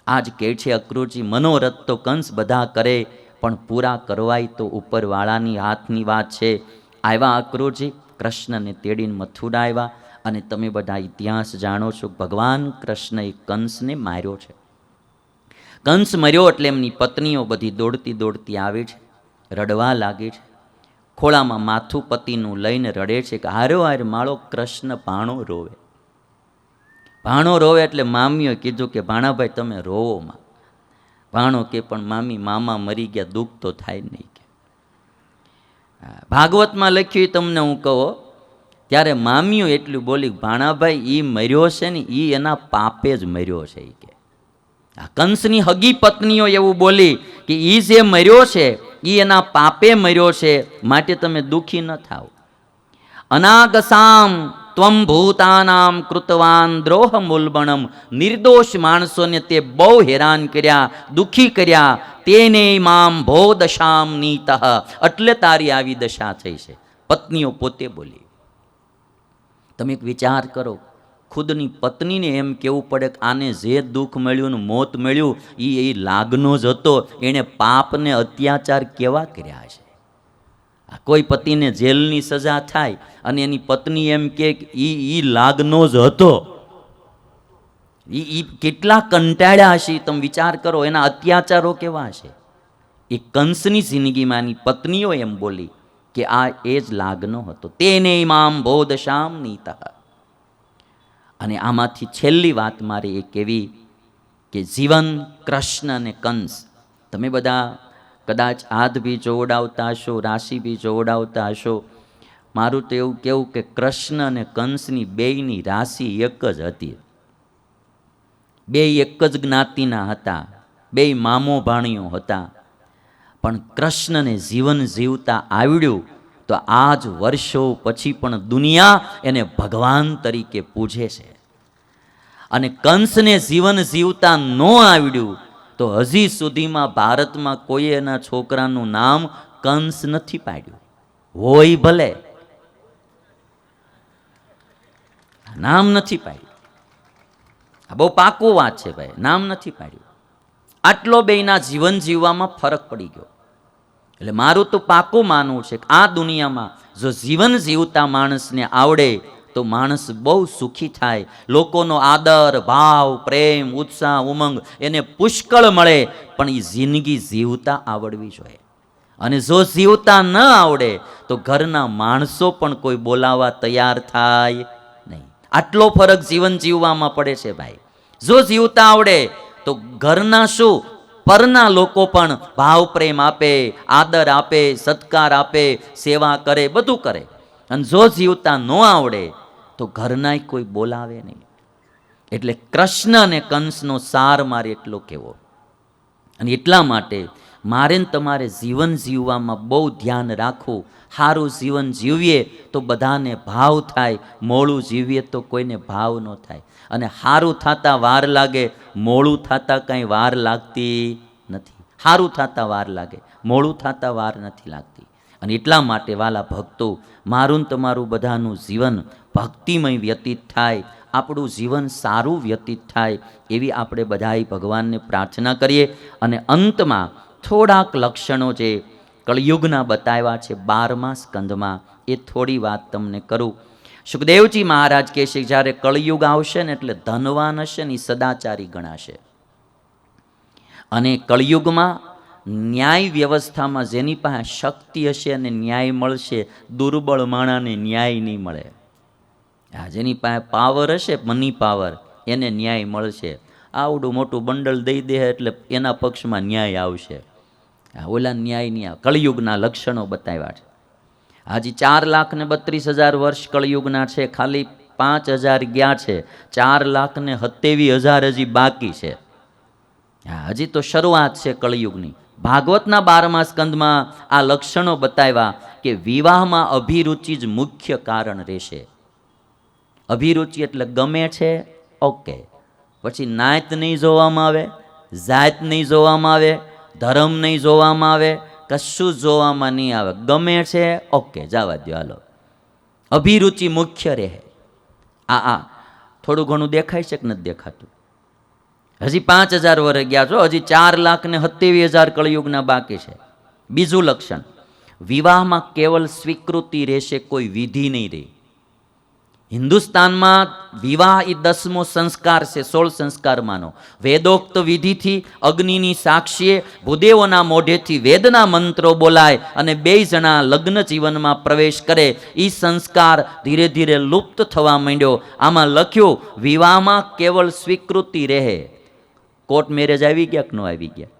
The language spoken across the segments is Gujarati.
આજ કહે છે અક્રૂરજી, મનોરથ તો કંસ બધા કરે, પણ પૂરા કરવાય તો ઉપરવાળાની હાથની વાત છે. આવ્યા અક્રૂરજી, કૃષ્ણને તેડીને મથુરા આવ્યા. અને તમે બધા ઇતિહાસ જાણો છો, ભગવાન કૃષ્ણએ કંસને માર્યો છે. કંસ મર્યો એટલે એમની પત્નીઓ બધી દોડતી દોડતી આવે છે, રડવા લાગે છે. ખોળામાં માથું પતિનું લઈને રડે છે કે હારો હાર માળો કૃષ્ણ ભાણો રોવે. ભાણો રોવે એટલે મામીઓએ કીધું કે ભાણાભાઈ તમે રોવો માં. ભાણો કે પણ મામી, મામા મરી ગયા, દુઃખ તો થાય નહીં. કે ભાગવતમાં લખ્યું તમને હું કહો, ત્યારે મામીઓ એટલું બોલી, ભાણાભાઈ એ મર્યો છે ને એ એના પાપે જ મર્યો છે. કે આ કંસની હગી પત્નીઓ એવું બોલી કે એ જે મર્યો છે એ એના પાપે મર્યો છે, માટે તમે દુઃખી ન થાવ. અનાગસામ ત્વમ ભૂતાનામ કૃતવાન દ્રોહ મૂલબણમ. નિર્દોષ માણસોને તે બહુ હેરાન કર્યા, દુઃખી કર્યા. તેને મામ ભો દશામ નીતઃ. એટલે તારી આવી દશા થઈ છે. પત્નીઓ પોતે બોલી. તમે એક વિચાર કરો, ખુદની પત્નીને એમ કહેવું પડે કે આને જે દુઃખ મળ્યું ને મોત મળ્યું એ લાગનો જ હતો, એણે પાપને અત્યાચાર કેવા કર્યા છે. કોઈ પતિને જેલની સજા થાય અને એની પત્ની એમ કે ઈ લાગનો જ હતો, ઈ કેટલા કંટાળ્યા હશે તમે વિચાર કરો, એના અત્યાચારો કેવા હશે. એ કંસની જિંદગીમાં એની પત્નીઓ એમ બોલી કે આ એ જ લાગનો હતો. તેને મામ બોધશામ નીતઃ. અને આમાંથી છેલ્લી વાત મારે એ કહેવી કે જીવન, કૃષ્ણ અને કંસ, તમે બધા કદાચ હાથ બી જોડાવતા હશો, રાશિ બી જોડાવતા હશો. મારું તો એવું કહેવું કે કૃષ્ણ અને કંસની બેયની રાશિ એક જ હતી. બે એક જ જ્ઞાતિના હતા, બે મામો ભાણીઓ હતા. પણ કૃષ્ણને જીવન જીવતા આવડ્યું તો આજ વર્ષો પછી પણ દુનિયા એને ભગવાન તરીકે પૂજે છે. અને કંસને જીવન જીવતા ન આવડ્યું તો હજી સુધીમાં ભારતમાં કોઈ એના છોકરાનું નામ કંસ નથી પાડ્યું. હોય ભલે, નામ નથી પાડ્યું. આ બહુ પાકું વાત છે ભાઈ, નામ નથી પાડ્યું. આટલો બેયના જીવન જીવવામાં ફરક પડી ગયો. એટલે મારું તો પાકું માનવું છે કે આ દુનિયામાં જો જીવન જીવતા માણસને આવડે તો માણસ બહુ સુખી થાય. લોકોનો આદર, ભાવ, પ્રેમ, ઉત્સાહ, ઉમંગ એને પુષ્કળ મળે. પણ એ જિંદગી જીવતા આવડવી જોઈએ. અને જો જીવતા ન આવડે તો ઘરના માણસો પણ કોઈ બોલાવવા તૈયાર થાય નહીં. આટલો ફરક જીવન જીવવામાં પડે છે ભાઈ. જો જીવતા આવડે તો ઘરના શું, પરના લોકો પણ ભાવ પ્રેમ આપે, આદર આપે, સત્કાર આપે, સેવા કરે, બધું કરે. અને જો જીવતા ન આવડે તો ઘરના કોઈ બોલાવે નહીં. એટલે કૃષ્ણ અને કંસનો સાર મારે એટલો કહેવો. અને એટલા માટે મારે ને તમારે જીવન જીવવામાં બહુ ધ્યાન રાખવું. સારું જીવન જીવીએ તો બધાને ભાવ થાય, મોડું જીવીએ તો કોઈને ભાવ ન થાય. અને સારું થતાં વાર લાગે, મોડું થતાં કાંઈ વાર લાગતી નથી. સારું થતાં વાર લાગે, મોડું થતાં વાર નથી લાગતી. અને એટલા માટે વાલા ભક્તો, મારું ને તમારું બધાનું જીવન ભક્તિમય વ્યતીત થાય, આપણું જીવન સારું વ્યતીત થાય એવી આપણે બધાએ ભગવાનને પ્રાર્થના કરીએ. અને અંતમાં થોડાક લક્ષણો જે કળિયુગના બતાવ્યા છે 12મા સ્કંધમાં, એ થોડી વાત તમને કરું. સુખદેવજી મહારાજ કહે છે જ્યારે કળિયુગ આવશે ને એટલે ધનવાન હશે ને એ સદાચારી ગણાશે. અને કળિયુગમાં ન્યાય વ્યવસ્થામાં જેની પાસે શક્તિ હશે અને ન્યાય મળશે, દુર્બળ માણાને ન્યાય નહીં મળે. જેની પાસે પાવર હશે, મની પાવર, એને ન્યાય મળશે. આવડું મોટું બંડલ દઈ દે એટલે એના પક્ષમાં ન્યાય આવશે. ઓલા ન્યાય નહીં આવે. કળિયુગના લક્ષણો બતાવ્યા છે. હજી 4,32,000 વર્ષ કળિયુગના છે, ખાલી 5,000 ગયા છે. 4,27,000 હજી બાકી છે. હજી તો શરૂઆત છે કળિયુગની. ભાગવતના 12મા સ્કંદમાં આ લક્ષણો બતાવ્યા કે વિવાહમાં અભિરુચિ જ મુખ્ય કારણ રહેશે. અભિરુચિ એટલે ગમે છે, ઓકે. પછી નાત નહીં જોવામાં આવે, જાત નહીં જોવામાં આવે, ધર્મ નહીં જોવામાં આવે, કશું જોવામાં નહીં આવે. ગમે છે, ઓકે, જવા દો, હાલો. અભિરુચિ મુખ્ય રહે. આ થોડું ઘણું દેખાય છે કે નથી દેખાતું? હજી 5000 વર્ષ ગયા છો, હજી 4,27,000 કળિયુગના બાકી છે. બીજું લક્ષણ, વિવાહમાં કેવલ સ્વીકૃતિ રહેશે, કોઈ વિધિ નહીં રહે. હિન્દુસ્તાનમાં વિવાહ એ 10મો સંસ્કાર છે, 16 સંસ્કારમાંનો. વેદોક્ત વિધિથી, અગ્નિની સાક્ષીએ, ભૂદેવોના મોઢેથી વેદના મંત્રો બોલાય અને 2 જણા લગ્ન જીવનમાં પ્રવેશ કરે. એ સંસ્કાર ધીરે ધીરે લુપ્ત થવા માંડ્યો. આમાં લખ્યું વિવાહમાં કેવળ સ્વીકૃતિ રહે. કોર્ટ મેરેજ આવી ગયા કે ન આવી ગયા?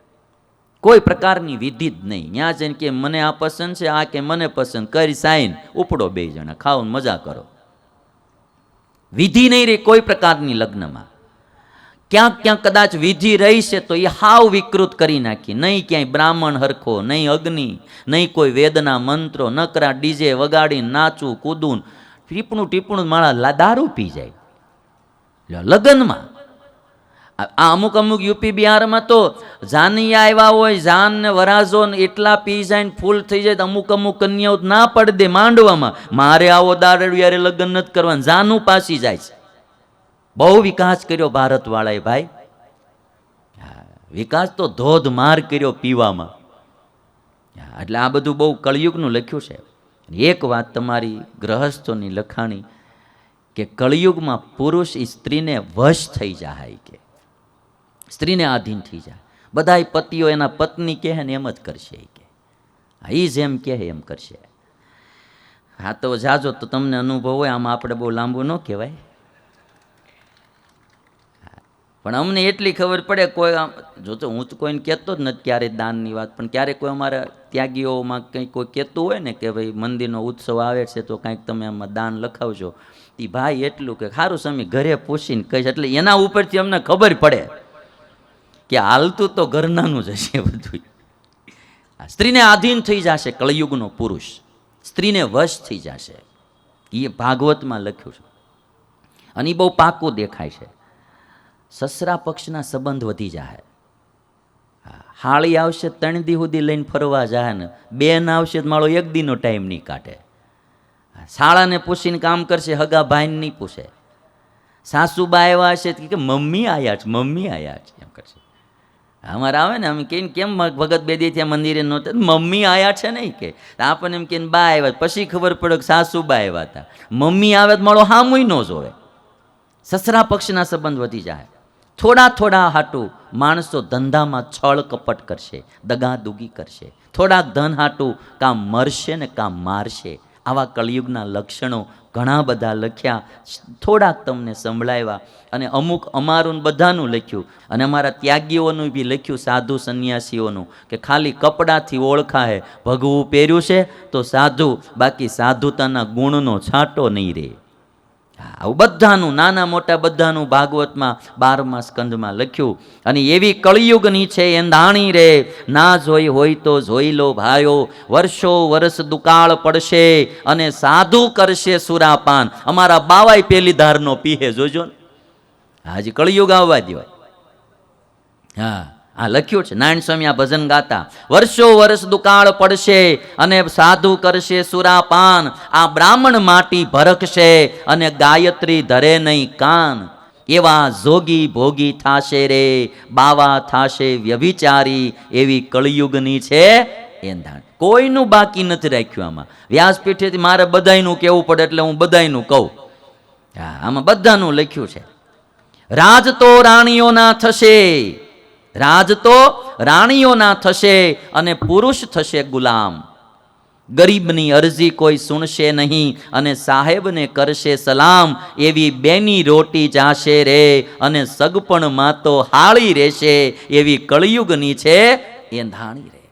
કોઈ પ્રકારની વિધિ જ નહીં. ત્યાં જઈને કે મને આ પસંદ છે, આ કે મને પસંદ, કરી સાઈન, ઉપડો 2 જણા, ખાઓ ને મજા કરો. વિધિ નહીં રહી કોઈ પ્રકારની લગ્નમાં. ક્યાંક ક્યાંક કદાચ વિધિ રહી છે તો એ હાવ વિકૃત કરી નાખી. નહીં ક્યાંય બ્રાહ્મણ હરખો, નહીં અગ્નિ, નહીં કોઈ વેદના મંત્રો, નકરા ડીજે વગાડી નાચું કૂદું, ટીપણું માળા દારૂ પી જાય લગ્નમાં. આ અમુક યુપી બિહારમાં તો જાનિયા આવ્યા હોય, જાન ને વરાજો ને એટલા પી જાય ને ફૂલ થઈ જાય. અમુક કન્યાઓ ના પડ દે માંડવામાં, મારે આવો દારૂ યારે લગ્ન નથી કરવાનું, જાનું પાસી જાય છે. બહુ વિકાસ કર્યો ભારતવાળાએ ભાઈ, વિકાસ તો ધોધમાર કર્યો પીવામાં. એટલે આ બધું બહુ કળિયુગનું લખ્યું છે. એક વાત તમારી ગ્રહસ્થોની લખાણી કે કળિયુગમાં પુરુષ સ્ત્રીને વશ થઈ જાય, કે સ્ત્રીને આધીન થઈ જાય. બધાય પતિઓ એના પત્ની કહે ને એમ જ કરશે, કે એ જેમ કહે એમ કરશે. હા તો જાજો તો તમને અનુભવ હોય, આમાં આપણે બહુ લાંબુ ન કહેવાય. પણ અમને એટલી ખબર પડે, કોઈ જો તો હું તો કોઈને કહેતો જ નથી ક્યારેય દાનની વાત, પણ ક્યારેક કોઈ અમારા ત્યાગીઓમાં કંઈક કોઈ કહેતું હોય ને કે ભાઈ મંદિરનો ઉત્સવ આવે છે તો કાંઈક તમે આમાં દાન લખાવજો, એ ભાઈ એટલું કે સારું સમય ઘરે પૂછીને કહીશ. એટલે એના ઉપરથી અમને ખબર પડે કે હાલતું તો ઘરનાનું જ હશે બધું. સ્ત્રીને આધીન થઈ જશે કળિયુગનો પુરુષ, સ્ત્રીને વશ થઈ જશે. એ ભાગવતમાં લખ્યું છે અને એ બહુ પાકું દેખાય છે. સસરા પક્ષના સંબંધ વધી જાય. હાળી આવશે 3 દી સુધી લઈને ફરવા જાય ને, બેન આવશે મારો 1 દીનો ટાઈમ નહીં કાઢે. શાળાને પૂછીને કામ કરશે, હગા ભાઈને નહીં પૂછે. સાસુબા આવ્યા છે કે મમ્મી આવ્યા છે, મમ્મી આવ્યા છે એમ કરશે. અમારે આવે ને અમે કહીને કેમ ભગત બેદી ત્યાં મંદિરે નહોતા, મમ્મી આવ્યા છે નહીં કે આપણને એમ કહીને બા આવ્યા. પછી ખબર પડે કે સાસુબા આવ્યા હતા. મમ્મી આવે તો મારો હામુય ન જોવે. સસરા પક્ષના સંબંધ વધી જાય. થોડા હાટું માણસો ધંધામાં છળ કપટ કરશે, દગાદુગી કરશે. થોડાક ધન હાટું કાં મરશે ને કાં મારશે. આવા કળિયુગના લક્ષણો ઘણા બધા લખ્યા, થોડાક તમને સંભળાવ્યા. અને અમુક અમારું બધાનું લખ્યું અને અમારા ત્યાગીઓનું બી લખ્યું, સાધુ સંન્યાસીઓનું, કે ખાલી કપડાથી ઓળખાય. ભગવું પહેર્યું છે તો સાધુ, બાકી સાધુતાના ગુણનો છાંટો નહીં રહે. આવું બધાનું, નાના મોટા બધાનું ભાગવતમાં 12મા સ્કંદમાં લખ્યું. અને એવી કળિયુગની છે એંધાણી રે, ના જોઈ હોય તો જોઈ લો ભાઈઓ. વર્ષો વર્ષ દુકાળ પડશે અને સાધુ કરશે સુરાપાન. અમારા બાવાય પેલી ધારનો પીહે, જોજો ને. હાજી કળિયુગ આવવા દેવાય. હા લખ્યું છે. નારાયણ સ્વામી આ ભજન ગાતા, વર્ષો વર્ષ દુકાળ પડશે અને સાધુ કરશે સુરાપાન. આ બ્રાહ્મણ માટી ભરખશે અને ગાયત્રી ધરે નહીં કાન. એવા જોગી ભોગી થાશે રે, બાવા થાશે વ્યભિચારી. એવી કળિયુગની છે એંધાણ. કોઈનું બાકી નથી રાખ્યું આમાં. વ્યાસપીઠેથી મારે બધાયનું કહેવું પડે એટલે હું બધાયનું કહું. હા આમાં બધાનું લખ્યું છે. રાજ તો રાણીઓના થશે, રાજ તો રાણીઓના થશે અને પુરુષ થશે ગુલામ. ગરીબની અરજી કોઈ સુણશે નહીં અને સાહેબને કરશે સલામ. એવી બેની રોટી જાશે રે અને સગપણમાં તો હાળી રહેશે. એવી કળિયુગની છે એંધાણી રે.